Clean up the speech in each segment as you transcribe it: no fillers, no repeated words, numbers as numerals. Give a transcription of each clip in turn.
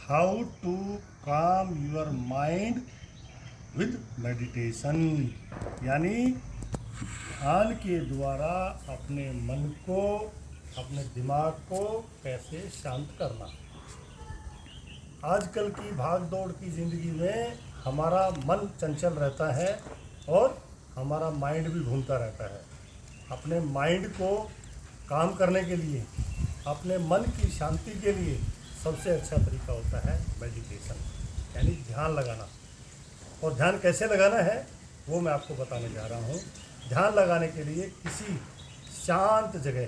How to calm your mind with meditation, यानी ध्यान के द्वारा अपने मन को, अपने दिमाग को कैसे शांत करना। आजकल की भाग दौड़ की ज़िंदगी में हमारा मन चंचल रहता है और हमारा माइंड भी घूमता रहता है। अपने माइंड को काम करने के लिए, अपने मन की शांति के लिए सबसे अच्छा तरीका होता है मेडिटेशन, यानी ध्यान लगाना। और ध्यान कैसे लगाना है वो मैं आपको बताने जा रहा हूँ। ध्यान लगाने के लिए किसी शांत जगह,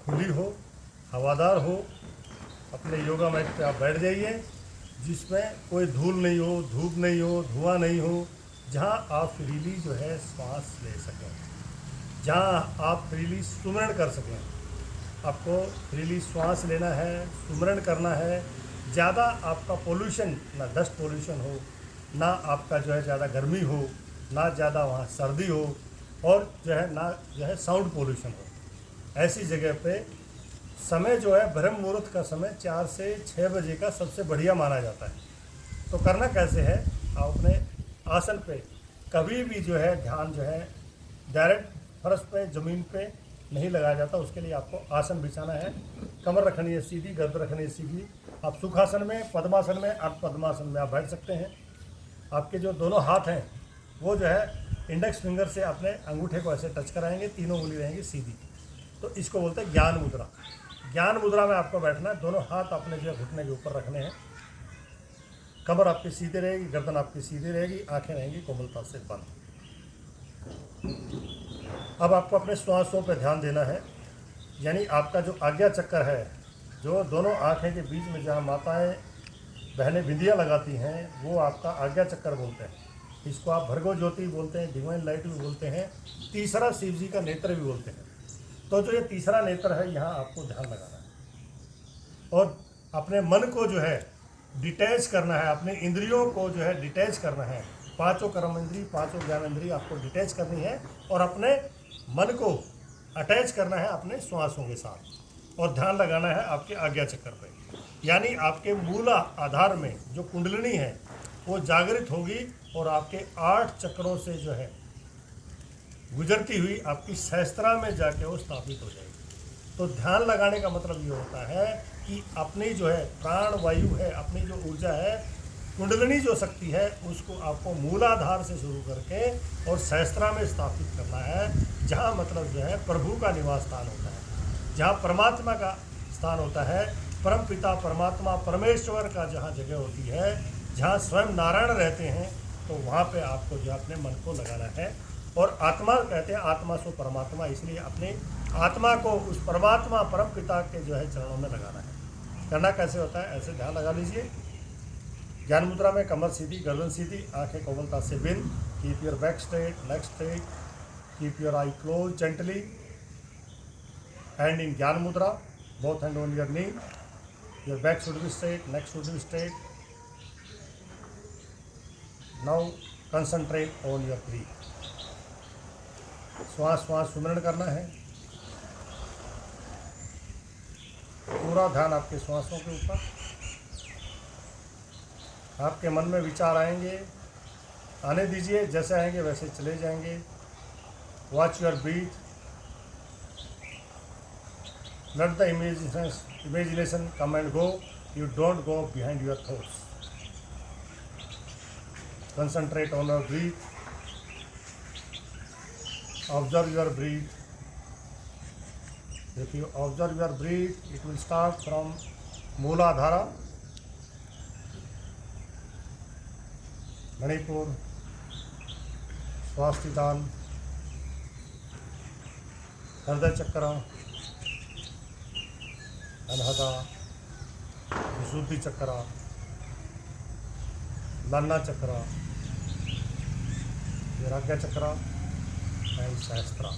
खुली हो, हवादार हो, अपने योगा मैट पे आप बैठ जाइए, जिसमें कोई धूल नहीं हो, धूप नहीं हो, धुआं नहीं हो, जहाँ आप फ्रीली जो है सांस ले सकें, जहाँ आप फ्रीली सुमरण कर सकें। आपको फ्रीली श्वास लेना है, सुमरण करना है। ज़्यादा आपका पोल्यूशन, ना डस्ट पोल्यूशन हो, ना आपका जो है ज़्यादा गर्मी हो, ना ज़्यादा वहाँ सर्दी हो, और जो है ना जो है साउंड पोल्यूशन हो। ऐसी जगह पे समय जो है ब्रह्म मुहूर्त का समय 4 से 6 बजे का सबसे बढ़िया माना जाता है। तो करना कैसे है, आप अपने आसन पे कभी भी जो है ध्यान जो है डायरेक्ट फर्श पे, ज़मीन पे नहीं लगाया जाता। उसके लिए आपको आसन बिछाना है, कमर रखनी है सीधी, गर्दन रखनी है सीधी। आप सुखासन में, पद्मासन में, अर्ध पद्मासन में आप बैठ सकते हैं। आपके जो दोनों हाथ हैं वो जो है इंडेक्स फिंगर से अपने अंगूठे को ऐसे टच कराएंगे, तीनों उंगली रहेंगी सीधी। तो इसको बोलते हैं ज्ञान मुद्रा। ज्ञान मुद्रा में आपको बैठना है, दोनों हाथ अपने जो है घुटने के ऊपर रखने हैं, कमर आपकी सीधी रहेगी, गर्दन आपकी सीधी रहेगी, आंखें रहेंगी कोमलता से बंद। अब आपको अपने श्वासों पर ध्यान देना है, यानी आपका जो आज्ञा चक्र है, जो दोनों आँखें के बीच में जहाँ माताएं बहनें बिंदियाँ लगाती हैं, वो आपका आज्ञा चक्र बोलते हैं। इसको आप भर्गो ज्योति बोलते हैं, डिवाइन लाइट भी बोलते हैं, तीसरा शिव जी का नेत्र भी बोलते हैं। तो जो ये तीसरा नेत्र है, यहाँ आपको ध्यान लगाना है और अपने मन को जो है डिटैच करना है, अपने इंद्रियों को जो है डिटैच करना है। पांचों कर्म इंद्री, पांचों ज्ञान इंद्री आपको डिटैच करनी है और अपने मन को अटैच करना है अपने श्वासों के साथ, और ध्यान लगाना है आपके आज्ञा चक्र पे। यानी आपके मूला आधार में जो कुंडलिनी है वो जागृत होगी और आपके 8 चक्रों से जो है गुजरती हुई आपकी सहस्त्रा में जाके वो स्थापित हो जाएगी। तो ध्यान लगाने का मतलब ये होता है कि अपनी जो है प्राण वायु है, अपनी जो ऊर्जा है, कुंडलिनी जो शक्ति है, उसको आपको मूलाधार से शुरू करके और सहस्त्रा में स्थापित करना है, जहाँ मतलब जो है प्रभु का निवास स्थान होता है, जहाँ परमात्मा का स्थान होता है, परम पिता परमात्मा परमेश्वर का जहाँ जगह होती है, जहाँ स्वयं नारायण रहते हैं, तो वहाँ पे आपको जो है अपने मन को लगाना है। और आत्मा कहते हैं, आत्मा सो परमात्मा, इसलिए अपने आत्मा को उस परमात्मा परम पिता के जो है चरणों में लगाना है। करना कैसे होता है, ऐसे ध्यान लगा लीजिए। ज्ञान मुद्रा में कमर सीधी, गर्दन सीधी, आंखें कोमलता से बिंद। Keep your back straight, neck straight, keep your eye close gently, hand in gyan mudra, both hand on your knee. Your back should be straight, neck should be straight. Now concentrate on your breath. श्वास सुमरण करना है, पूरा ध्यान आपके श्वासों के ऊपर। आपके मन में विचार आएंगे, आने दीजिए, जैसे आएंगे वैसे चले जाएंगे। Watch your breathe, let the imagination come and go, you don't go behind your thoughts. Concentrate on your breathe, observe your breath. If you observe your breath, it will start from Mooladhara, Manipur, Swasthidhan, Hriday Chakra, Anahata, Visuddhi Chakra, Lana Chakra, Viragya Chakra and Sahasrara.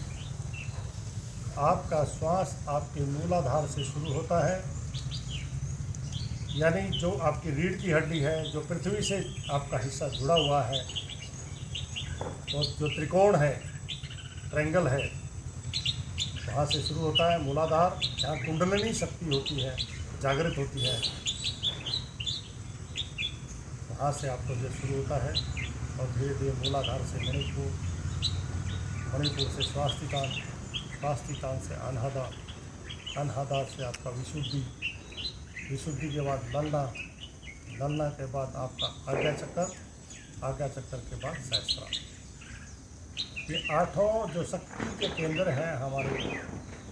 आपका श्वास आपके मूलाधार से शुरू होता है, यानी जो आपकी रीढ़ की हड्डी है, जो पृथ्वी से आपका हिस्सा जुड़ा हुआ है, और जो त्रिकोण है, ट्रायंगल है, वहाँ से शुरू होता है मूलाधार, जहाँ कुंडलिनी शक्ति होती है, जागृत होती है। वहाँ से आपको जो शुरू होता है और धीरे धीरे मूलाधार से मणिपुर, मणिपुर से स्वास्तिकांग, स्वास्तिकांग से अनहदा, अनहदा से आपका विशुद्धि, विशुद्धि के बाद ललना, ललना के बाद आपका आज्ञा चक्कर, आज्ञा चक्कर के बाद सहस्त्रा। ये आठों जो शक्ति के केंद्र हैं हमारे,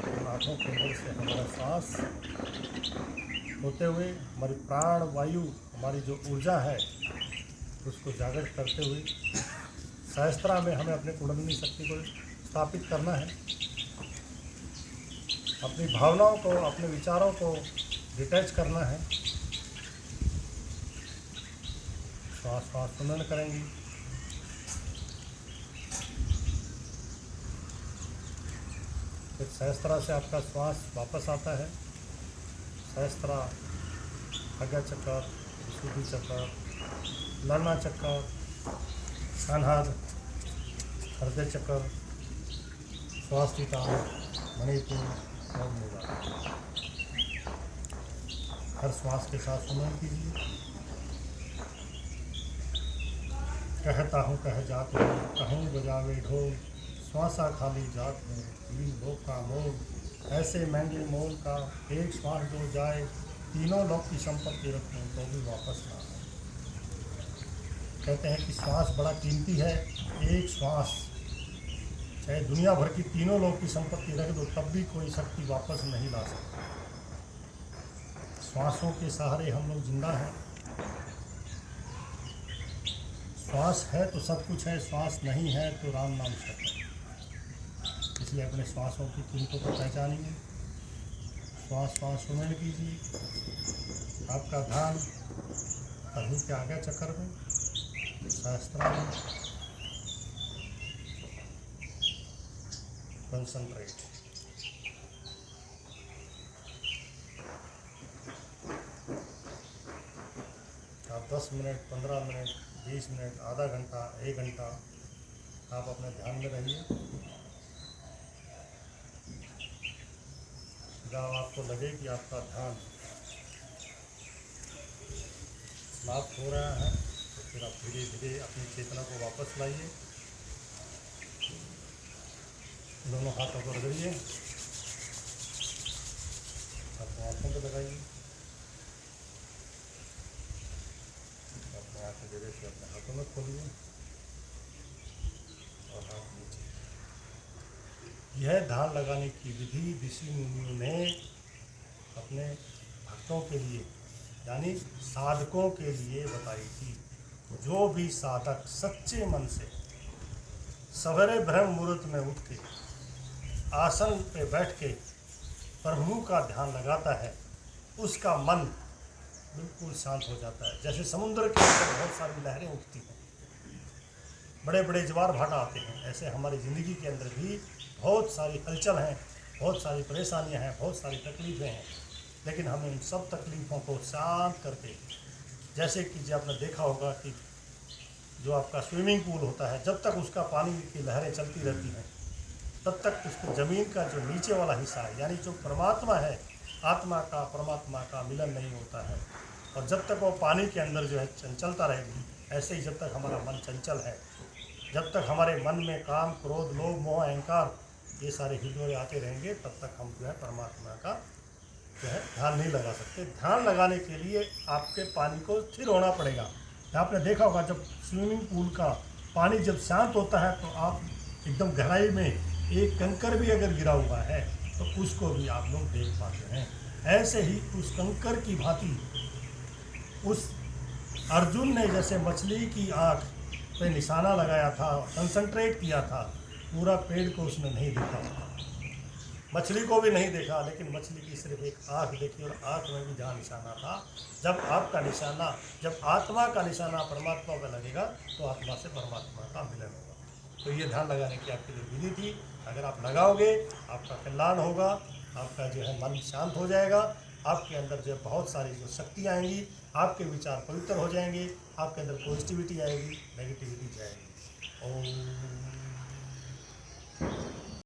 उन आठों केंद्र से हमारा सांस होते हुए हमारी प्राण वायु, हमारी जो ऊर्जा है उसको जागृत करते हुए सहस्त्रा में हमें अपने कुंडलिनी शक्ति को स्थापित करना है। अपनी भावनाओं को, अपने विचारों को डिटैच करना है। श्वास श्वास सुमन करेंगे। फिर सहस्त्रा से आपका श्वास वापस आता है। सहस्त्रा, आज्ञा चक्कर, विशुद्धि चक्कर, ललना चक्कर, अनहद, हृदय चक्कर, स्वास्तिकांग, मणिपुर और मूलाधार। हर श्वास के साथ सुमन कीजिए। कहता हूँ कह जात हूँ, कहूँ बजावे ढोल, श्वासा खाली जात हूँ, तीन लोक का मोल, ऐसे महंगे मोल का एक श्वास जो जाए, तीनों लोक की संपत्ति रखूँ तो भी वापस ना आए। कहते हैं कि श्वास बड़ा कीमती है। एक श्वास चाहे दुनिया भर की तीनों लोक की संपत्ति रख दो तब भी कोई शक्ति वापस नहीं ला सकता। श्वासों के सहारे हम लोग जिंदा हैं। श्वास है तो सब कुछ है, श्वास नहीं है तो राम नाम सत्य है। इसलिए अपने श्वासों की कीमतों को पहचानिए। श्वास श्वास सुमन कीजिए। आपका ध्यान प्रभु के आज्ञा चक्कर में, सहस्त्रा में कंसंट्रेट। आप 10 मिनट, 15 मिनट, 20 मिनट, आधा घंटा, 1 घंटा आप अपने ध्यान में रहिए। जब आपको लगे कि आपका ध्यान समाप्त हो रहा है तो फिर आप धीरे धीरे अपनी चेतना को वापस लाइए। दोनों हाथों को रगड़िए, अपने आँखों पर लगाइए, अपने आँखें धीरे से अपने हाथों में खोलिए और हाथ नीचे। यह ध्यान लगाने की विधि ऋषि मुनियों ने अपने भक्तों के लिए यानी साधकों के लिए बताई थी। जो भी साधक सच्चे मन से सवेरे ब्रह्म मुहूर्त में उठ के आसन पे बैठ के प्रभु का ध्यान लगाता है, उसका मन बिल्कुल शांत हो जाता है। जैसे समुद्र के अंदर बहुत सारी लहरें उठती हैं, बड़े बड़े ज्वार भाटा आते हैं, ऐसे हमारी ज़िंदगी के अंदर भी बहुत सारी हलचल हैं, बहुत सारी परेशानियां हैं, बहुत सारी तकलीफ़ें हैं। लेकिन हमें उन सब तकलीफ़ों को शांत करके, जैसे कि जो आपने देखा होगा कि जो आपका स्विमिंग पूल होता है, जब तक उसका पानी की लहरें चलती रहती हैं तब तक उसको ज़मीन का जो नीचे वाला हिस्सा है यानी जो परमात्मा है, आत्मा का परमात्मा का मिलन नहीं होता है। और जब तक वो पानी के अंदर जो है चंचलता रहेगी, ऐसे ही जब तक हमारा मन चंचल है, जब तक हमारे मन में काम, क्रोध, लोभ, मोह, अहंकार ये सारे हिलोरे आते रहेंगे, तब तक हम जो है परमात्मा का जो है ध्यान नहीं लगा सकते। ध्यान लगाने के लिए आपके पानी को स्थिर होना पड़ेगा। आपने देखा होगा जब स्विमिंग पूल का पानी जब शांत होता है तो आप एकदम गहराई में एक कंकर भी अगर गिरा हुआ है तो उसको भी आप लोग देख पाते हैं। ऐसे ही उस कंकर की भांति उस अर्जुन ने जैसे मछली की आँख पे निशाना लगाया था, कंसंट्रेट किया था, पूरा पेड़ को उसने नहीं देखा, मछली को भी नहीं देखा, लेकिन मछली की सिर्फ एक आँख देखी और आँख में भी जहाँ निशाना था। जब आपका निशाना, जब आत्मा का निशाना परमात्मा पर लगेगा तो आत्मा से परमात्मा का मिलन होगा। तो ये ध्यान लगाने की आपके लिए विधि थी। अगर आप लगाओगे आपका कल्याण होगा, आपका जो है मन शांत हो जाएगा, आपके अंदर जो बहुत सारी जो शक्ति आएंगी, आपके विचार पवित्र हो जाएंगे, आपके अंदर पॉजिटिविटी आएगी, नेगेटिविटी जाएगी। ओम